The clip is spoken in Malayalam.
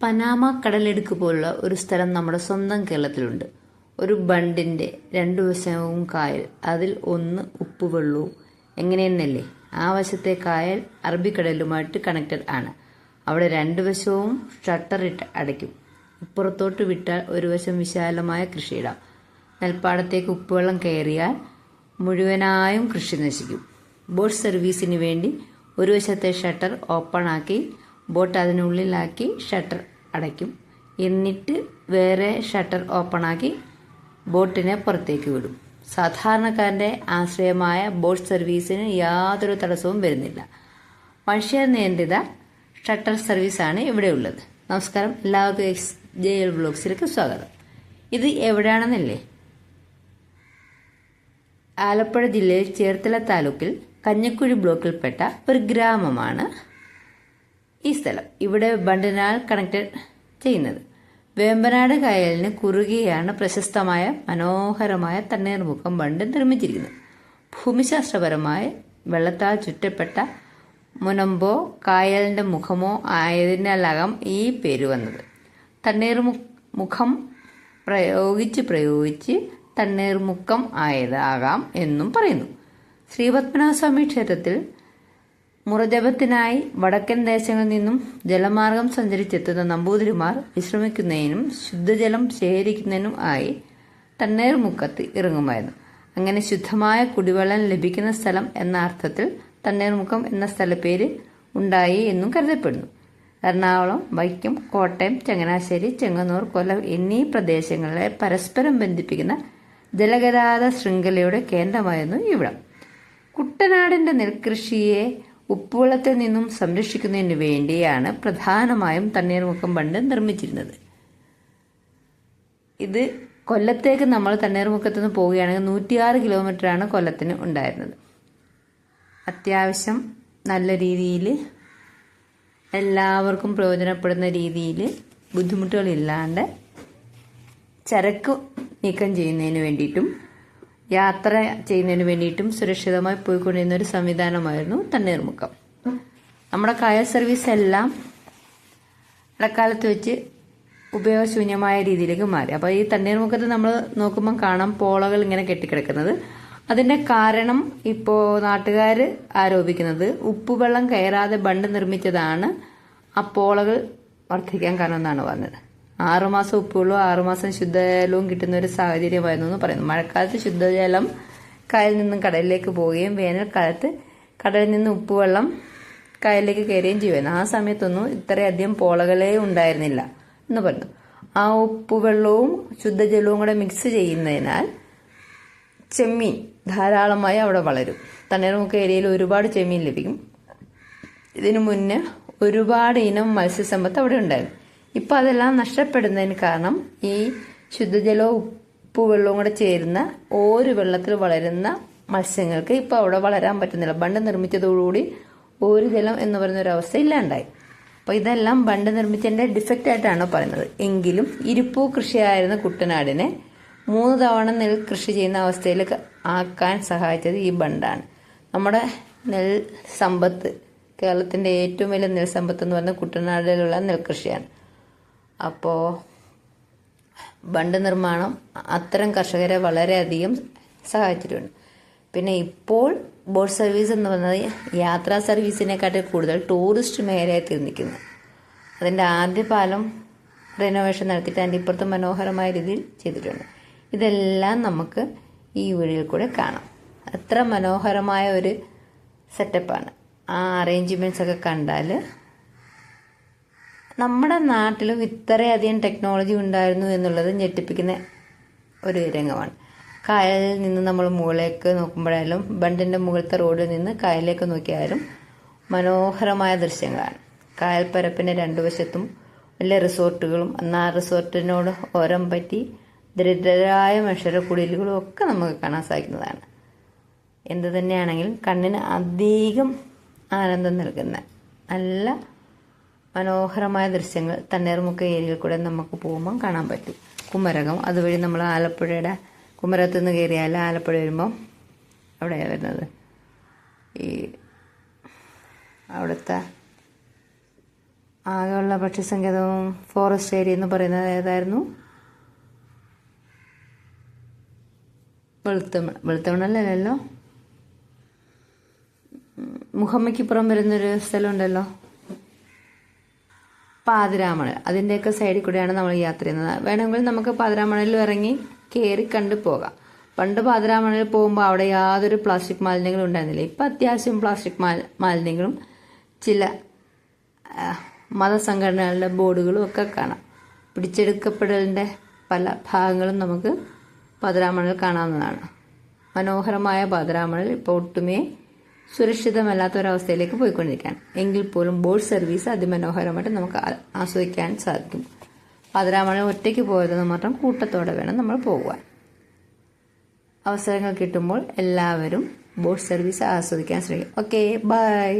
പനാമ കടലെടുക്ക് പോലുള്ള ഒരു സ്ഥലം നമ്മുടെ സ്വന്തം കേരളത്തിലുണ്ട്. ഒരു ബണ്ടിന്റെ രണ്ടു വശവും കായൽ, അതിൽ ഒന്ന് ഉപ്പുവെള്ളവും. എങ്ങനെയെന്നല്ലേ? ആ വശത്തെ കായൽ അറബിക്കടലുമായിട്ട് കണക്റ്റഡ് ആണ്. അവിടെ രണ്ടു വശവും ഷട്ടറിട്ട് അടയ്ക്കും. ഇപ്പുറത്തോട്ട് വിട്ടാൽ ഒരു വശം വിശാലമായ കൃഷിയിടം. നെൽപ്പാടത്തേക്ക് ഉപ്പുവെള്ളം കയറിയാൽ മുഴുവനായും കൃഷി നശിക്കും. ബോട്ട് സർവീസിന് വേണ്ടി ഒരു വശത്തെ ഷട്ടർ ഓപ്പൺ ആക്കി ബോട്ട് അതിനുള്ളിലാക്കി ഷട്ടർ അടയ്ക്കും. എന്നിട്ട് വേറെ ഷട്ടർ ഓപ്പണാക്കി ബോട്ടിനെ പുറത്തേക്ക് വിടും. സാധാരണക്കാരൻ്റെ ആശ്രയമായ ബോട്ട് സർവീസിന് യാതൊരു തടസ്സവും വരുന്നില്ല. മനുഷ്യ നിയന്ത്രിത ഷട്ടർ സർവീസാണ് ഇവിടെയുള്ളത്. നമസ്കാരം, എല്ലാവർക്കും XJL വ്ലോഗ്സിലേക്ക് സ്വാഗതം. ഇത് എവിടെയാണെന്നല്ലേ? ആലപ്പുഴ ജില്ലയിൽ ചേർത്തല താലൂക്കിൽ കഞ്ഞിക്കുഴി ബ്ലോക്കിൽപ്പെട്ട ഒരു ഗ്രാമമാണ് ഈ സ്ഥലം. ഇവിടെ ബണ്ടിനാൽ കണക്റ്റഡ് ചെയ്യുന്നത്. വേമ്പനാട് കായലിന് കുറുകെയാണ് പ്രശസ്തമായ മനോഹരമായ തണ്ണീർമുക്കം ബണ്ട് നിർമ്മിച്ചിരിക്കുന്നത്. ഭൂമിശാസ്ത്രപരമായി വെള്ളത്താൽ ചുറ്റപ്പെട്ട മുനമ്പോ കായലിന്റെ മുഖമോ ആയതിനാലാകാം ഈ പേര് വന്നത്. തണ്ണീർമുഖം പ്രയോഗിച്ച് തണ്ണീർമുക്കം ആയതാകാം എന്നും പറയുന്നു. ശ്രീപത്മനാഭസ്വാമി ക്ഷേത്രത്തിൽ മുറജപത്തിനായി വടക്കൻ ദേശങ്ങളിൽ നിന്നും ജലമാർഗം സഞ്ചരിച്ചെത്തുന്ന നമ്പൂതിരിമാർ വിശ്രമിക്കുന്നതിനും ശുദ്ധജലം ശേഖരിക്കുന്നതിനും ആയി തണ്ണീർമുക്കത്ത് ഇറങ്ങുമായിരുന്നു. അങ്ങനെ ശുദ്ധമായ കുടിവെള്ളം ലഭിക്കുന്ന സ്ഥലം എന്ന അർത്ഥത്തിൽ തണ്ണീർമുക്കം എന്ന സ്ഥലപ്പേര് ഉണ്ടായി എന്നും കരുതപ്പെടുന്നു. എറണാകുളം, വൈക്കം, കോട്ടയം, ചങ്ങനാശ്ശേരി, ചെങ്ങന്നൂർ, കൊല്ലം എന്നീ പ്രദേശങ്ങളെ പരസ്പരം ബന്ധിപ്പിക്കുന്ന ജലഗതാഗത ശൃംഖലയുടെ കേന്ദ്രമായിരുന്നു ഇവിടം. കുട്ടനാടിന്റെ നെൽകൃഷിയെ ഉപ്പുവെള്ളത്തിൽ നിന്നും സംരക്ഷിക്കുന്നതിന് വേണ്ടിയാണ് പ്രധാനമായും തണ്ണീർമുക്കം ബണ്ട് നിർമ്മിച്ചിരുന്നത്. ഇത് കൊല്ലത്തേക്ക് നമ്മൾ തണ്ണീർമുക്കത്ത് നിന്ന് പോവുകയാണെങ്കിൽ 106 കിലോമീറ്ററാണ് കൊല്ലത്തിന് ഉണ്ടായിരുന്നത്. അത്യാവശ്യം നല്ല രീതിയിൽ എല്ലാവർക്കും പ്രയോജനപ്പെടുന്ന രീതിയിൽ ബുദ്ധിമുട്ടുകളില്ലാണ്ട് ചരക്ക് നീക്കം ചെയ്യുന്നതിന് വേണ്ടിയിട്ടും യാത്ര ചെയ്യുന്നതിന് വേണ്ടിയിട്ടും സുരക്ഷിതമായി പോയിക്കൊണ്ടിരുന്ന ഒരു സംവിധാനമായിരുന്നു തണ്ണീർമുക്കം. നമ്മുടെ കായൽ സർവീസ് എല്ലാം ഇടക്കാലത്ത് വെച്ച് ഉപയോഗശൂന്യമായ രീതിയിലേക്ക് മാറി. അപ്പോൾ ഈ തണ്ണീർമുക്കത്ത് നമ്മൾ നോക്കുമ്പോൾ കാണാം പോളകൾ ഇങ്ങനെ കെട്ടിക്കിടക്കുന്നത്. അതിന്റെ കാരണം ഇപ്പോൾ നാട്ടുകാർ ആരോപിക്കുന്നത് ഉപ്പുവെള്ളം കയറാതെ ബണ്ട് നിർമ്മിച്ചതാണ് ആ പോളകൾ വർദ്ധിക്കാൻ കാരണം എന്നാണ് പറഞ്ഞത്. 6 മാസം ഉപ്പുവെള്ളവും 6 മാസം ശുദ്ധജലവും കിട്ടുന്ന ഒരു സാഹചര്യമായിരുന്നു എന്ന് പറയുന്നു. മഴക്കാലത്ത് ശുദ്ധജലം കായലിൽ നിന്നും കടലിലേക്ക് പോവുകയും വേനൽക്കാലത്ത് കടലിൽ നിന്ന് ഉപ്പുവെള്ളം കായലിലേക്ക് കയറുകയും ചെയ്യുമായിരുന്നു. ആ സമയത്തൊന്നും ഇത്രയധികം പോളകളെ ഉണ്ടായിരുന്നില്ല എന്ന് പറഞ്ഞു. ആ ഉപ്പുവെള്ളവും ശുദ്ധജലവും കൂടെ മിക്സ് ചെയ്യുന്നതിനാൽ ചെമ്മീൻ ധാരാളമായി അവിടെ വളരും. തണ്ണീർമുക്കം ഏരിയയിൽ ഒരുപാട് ചെമ്മീൻ ലഭിക്കും. ഇതിനു മുന്നേ ഒരുപാട് ഇനം മത്സ്യസമ്പത്ത് അവിടെ ഉണ്ടായിരുന്നു. ഇപ്പം അതെല്ലാം നഷ്ടപ്പെടുന്നതിന് കാരണം ഈ ശുദ്ധജലവും ഉപ്പുവെള്ളവും കൂടെ ചേരുന്ന ഒരു വെള്ളത്തിൽ വളരുന്ന മത്സ്യങ്ങൾക്ക് ഇപ്പോൾ അവിടെ വളരാൻ പറ്റുന്നില്ല. ബണ്ട് നിർമ്മിച്ചതോടുകൂടി ഒരു ജലം എന്ന് പറയുന്ന ഒരു അവസ്ഥ ഇല്ലാണ്ടായി. അപ്പോൾ ഇതെല്ലാം ബണ്ട് നിർമ്മിച്ചതിൻ്റെ ഡിഫക്റ്റ് ആയിട്ടാണ് പറയുന്നത്. എങ്കിലും ഇരിപ്പൂ കൃഷിയായിരുന്ന കുട്ടനാടിനെ 3 തവണ നെൽ കൃഷി ചെയ്യുന്ന അവസ്ഥയിലേക്ക് ആക്കാൻ സഹായിച്ചത് ഈ ബണ്ടാണ്. നമ്മുടെ നെൽ സമ്പത്ത്, കേരളത്തിൻ്റെ ഏറ്റവും വലിയ നെൽ സമ്പത്ത് എന്ന് പറയുന്നത് കുട്ടനാടിലുള്ള നെൽകൃഷിയാണ്. അപ്പോൾ ബണ്ട് നിർമ്മാണം അത്തരം കർഷകരെ വളരെയധികം സഹായിച്ചിട്ടുണ്ട്. പിന്നെ ഇപ്പോൾ ബോട്ട് സർവീസ് എന്ന് പറയുന്നത് യാത്രാ സർവീസിനെക്കാട്ടിൽ കൂടുതൽ ടൂറിസ്റ്റ് മേഖലയായി തീർന്നിരിക്കുന്നു. അതിൻ്റെ ആദ്യ പാലം റിനോവേഷൻ നടത്തിയിട്ട് അതിൻ്റെ ഇപ്പുറത്ത് മനോഹരമായ രീതിയിൽ ചെയ്തിട്ടുണ്ട്. ഇതെല്ലാം നമുക്ക് ഈ വീഡിയോയിൽ കൂടെ കാണാം. അത്ര മനോഹരമായ ഒരു സെറ്റപ്പാണ്. ആ അറേഞ്ച്മെൻറ്റ്സ് ഒക്കെ കണ്ടാൽ നമ്മുടെ നാട്ടിലും ഇത്രയധികം ടെക്നോളജി ഉണ്ടായിരുന്നു എന്നുള്ളത് ഞെട്ടിപ്പിക്കുന്ന ഒരു രംഗമാണ്. കായലിൽ നിന്ന് നമ്മൾ മുകളിലേക്ക് നോക്കുമ്പോഴായാലും ബണ്ടിൻ്റെ മുകളിലത്തെ റോഡിൽ നിന്ന് കായലിലേക്ക് നോക്കിയാലും മനോഹരമായ ദൃശ്യങ്ങളാണ്. കായൽപ്പരപ്പിൻ്റെ 2 വശത്തും വലിയ റിസോർട്ടുകളും എന്നാൽ റിസോർട്ടിനോട് ഓരം പറ്റി ദരിദ്രരായ മനുഷ്യരുടെ കുടിലുകളും ഒക്കെ നമുക്ക് കാണാൻ സാധിക്കുന്നതാണ്. എന്തു തന്നെയാണെങ്കിലും കണ്ണിന് അധികം ആനന്ദം നൽകുന്ന നല്ല മനോഹരമായ ദൃശ്യങ്ങൾ തണ്ണീർമുക്കം ഏരിയയിൽ കൂടെ നമുക്ക് പോകുമ്പം കാണാൻ പറ്റും. കുമരകം, അതുവഴി നമ്മൾ ആലപ്പുഴയുടെ കുമരകത്ത് നിന്ന് കയറിയാൽ ആലപ്പുഴ വരുമ്പം അവിടെയാണ് വരുന്നത്. ഈ അവിടുത്തെ ആകെയുള്ള പക്ഷിസങ്കേതവും ഫോറസ്റ്റ് ഏരിയ എന്ന് പറയുന്നത് ഏതായിരുന്നു? വെളുത്തമണല്ലല്ലോ, മുഹമ്മയ്ക്കിപ്പുറം വരുന്നൊരു സ്ഥലമുണ്ടല്ലോ, പാതിരാമണൽ. അതിൻ്റെയൊക്കെ സൈഡിൽ കൂടെയാണ് നമ്മൾ യാത്ര ചെയ്യുന്നത്. വേണമെങ്കിൽ നമുക്ക് പാതിരാമണലിൽ ഇറങ്ങി കയറി കണ്ടു പോകാം. പണ്ട് പാതിരാമണലിൽ പോകുമ്പോൾ അവിടെ യാതൊരു പ്ലാസ്റ്റിക് മാലിന്യങ്ങളും ഉണ്ടായിരുന്നില്ല. ഇപ്പം അത്യാവശ്യം പ്ലാസ്റ്റിക് മാലിന്യങ്ങളും ചില മതസംഘടനകളുടെ ബോർഡുകളും ഒക്കെ കാണാം. പിടിച്ചെടുക്കപ്പെടലിൻ്റെ പല ഭാഗങ്ങളും നമുക്ക് പാതിരാമണൽ കാണാവുന്നതാണ്. മനോഹരമായ പാതിരാമണൽ ഇപ്പോൾ ഒട്ടുമേ സുരക്ഷിതമല്ലാത്ത ഒരവസ്ഥയിലേക്ക് പോയിക്കൊണ്ടിരിക്കുകയാണ്. എങ്കിൽ പോലും ബോട്ട് സർവീസ് അതിമനോഹരമായിട്ട് നമുക്ക് ആസ്വദിക്കാൻ സാധിക്കും. പാതിരാമണൽ ഒറ്റയ്ക്ക് പോയതെന്ന് മാത്രം കൂട്ടത്തോടെ വേണം നമ്മൾ പോകുവാൻ. അവസരങ്ങൾ കിട്ടുമ്പോൾ എല്ലാവരും ബോട്ട് സർവീസ് ആസ്വദിക്കാൻ ശ്രമിക്കും. Okay, by.